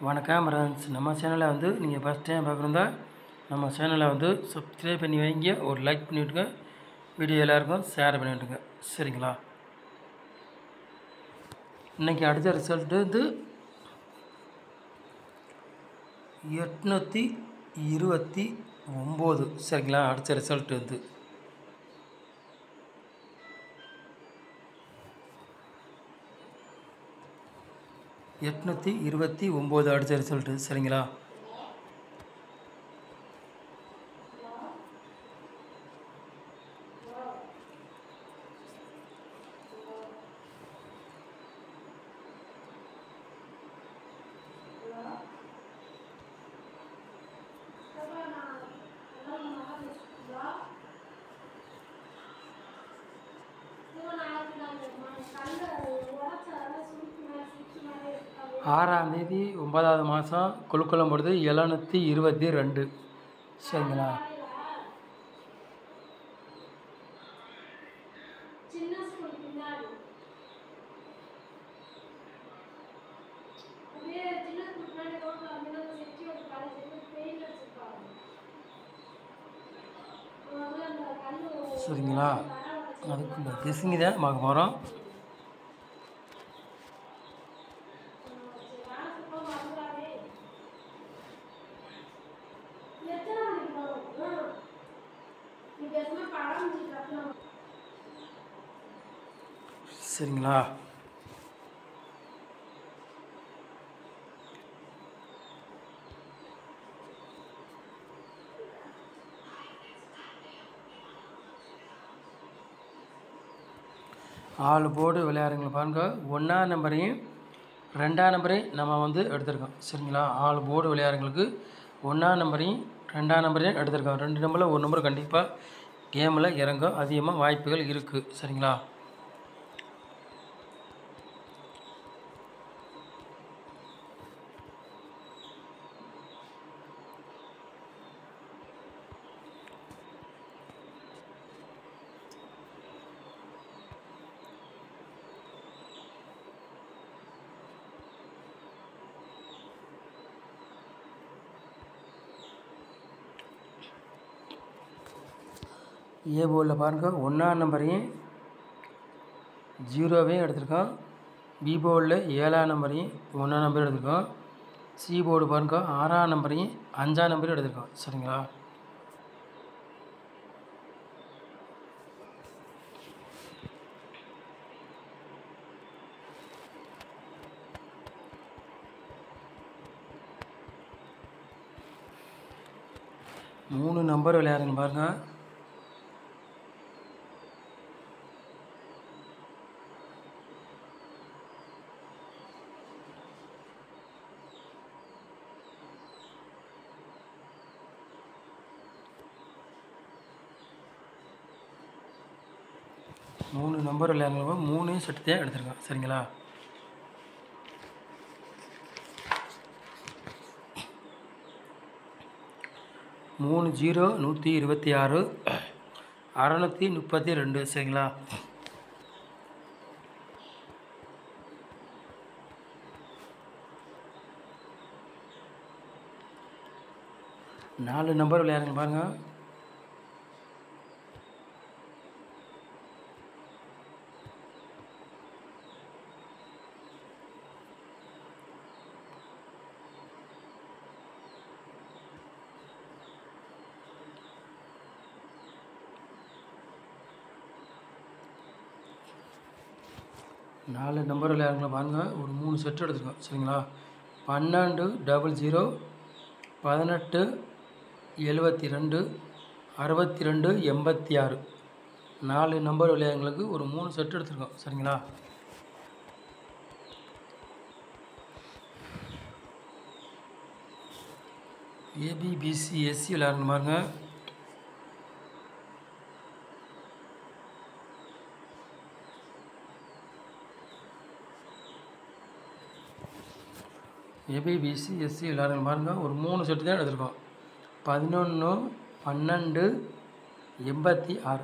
வணக்கம் ஃப்ரெண்ட்ஸ். நம்ம சேனலை வந்து நீங்கள் ஃபஸ்ட் டைம் பார்க்குறதா நம்ம சேனலை வந்து சப்ஸ்கிரைப் பண்ணி வைங்க, ஒரு லைக் பண்ணிவிட்டுங்க, வீடியோ எல்லாருக்கும் ஷேர் பண்ணிவிட்டுங்க, சரிங்களா? இன்றைக்கி அடித்த ரிசல்ட்டு வந்து 829, சரிங்களா? அடித்த ரிசல்ட்டு வந்து 829 அடித்த ரிசல்ட்டு, சரிங்களா? ஆறாம் தேதி 9வது மாதம் குழுக்களம் பொழுது 722, சரிங்களா? சரிங்களா? அதுக்கு இந்த கெஸிங் தான் பார்க்க போகிறோம். சரிங்களா? ஆள் போர்டு விளையாடுறவங்க பாருங்கள், 1ஆம் நம்பரையும் 2ஆம் நம்பரையும் நம்ம வந்து எடுத்திருக்கோம், சரிங்களா? ஆள் போர்டு விளையாடுறவங்களுக்கு 1ஆம் நம்பரையும் 2ஆம் நம்பரையும் எடுத்திருக்கோம். 2 நம்பரில் ஒரு நம்பர் கண்டிப்பாக கேமில் இறங்கும், அதிகமாக வாய்ப்புகள் இருக்குது, சரிங்களா? ஏ போர்டில் பாருங்கள், 1ஆம் நம்பரையும் 0வையும் எடுத்திருக்கோம். பி போர்டில் 7ஆம் நம்பரையும் 1ஆம் நம்பரையும் எடுத்திருக்கோம். சி போர்டு பாருங்கள், 6ஆம் நம்பரையும் 5ஆம் நம்பரையும் எடுத்திருக்கோம், சரிங்களா? மூணு நம்பர் விளையாடுங்க பாருங்கள். மூணு நம்பர் விளையாடுங்க, 3 செட்டு தான் எடுத்திருக்கோம், சரிங்களா? மூணு 0 126 632, சரிங்களா? நாலு நம்பர் விளையாடுங்க பாருங்கள். நாலு நம்பர் விளையாடுங்களா பாருங்கள், ஒரு 3 செட்டு எடுத்துருக்கோம், சரிங்களா? 12 00 18 72 62 86, 4 நம்பர் விளையாடுங்களுக்கு ஒரு 3 செட்டு எடுத்துருக்கோம், சரிங்களா? ஏபிபிசி எஸ்சி விளையாடுங்க பாருங்கள். ஏபிபிசி எஸ்சி விளையாடுங்க பாருங்கள், ஒரு 3 செட்டு தான் எடுத்திருக்கோம். 11 12 86,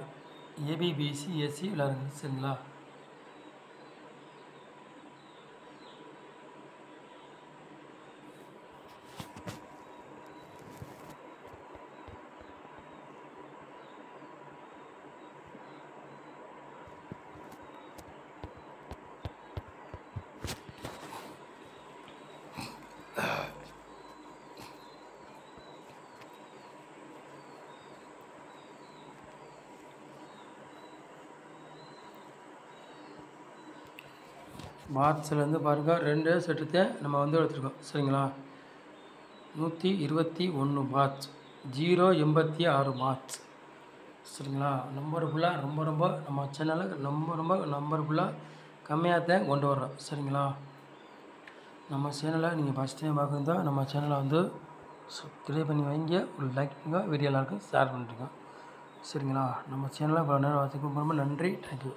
ஏபிபிசி எஸ்சி விளையாடுங்க, சரிங்களா? பாத்ஸ்லேருந்து பாருங்கள் 2 செட்டுத்தை நம்ம வந்து எடுத்துருக்கோம் சரிங்களா. 121 பாத்ஸ் 086 பாத்ஸ் சரிங்களா. நம்பர் ஃபுல்லாக ரொம்ப நம்ம சேனலில் ரொம்ப நம்பர் ஃபுல்லாக கம்மியாக தான் கொண்டு வர்றோம் சரிங்களா. நம்ம சேனலை நீங்கள் ஃபஸ்ட் டைம் பார்க்குறதா நம்ம சேனலை வந்து சப்ஸ்கிரைப் பண்ணி வைங்க, ஒரு லைக் பண்ணுங்கள், வீடியோ எல்லாருக்கும் ஷேர் பண்ணிட்டுருங்க சரிங்களா. நம்ம சேனலை இவ்வளோ நேரம் பார்த்துக்கு ரொம்ப நன்றி, தேங்க்யூ.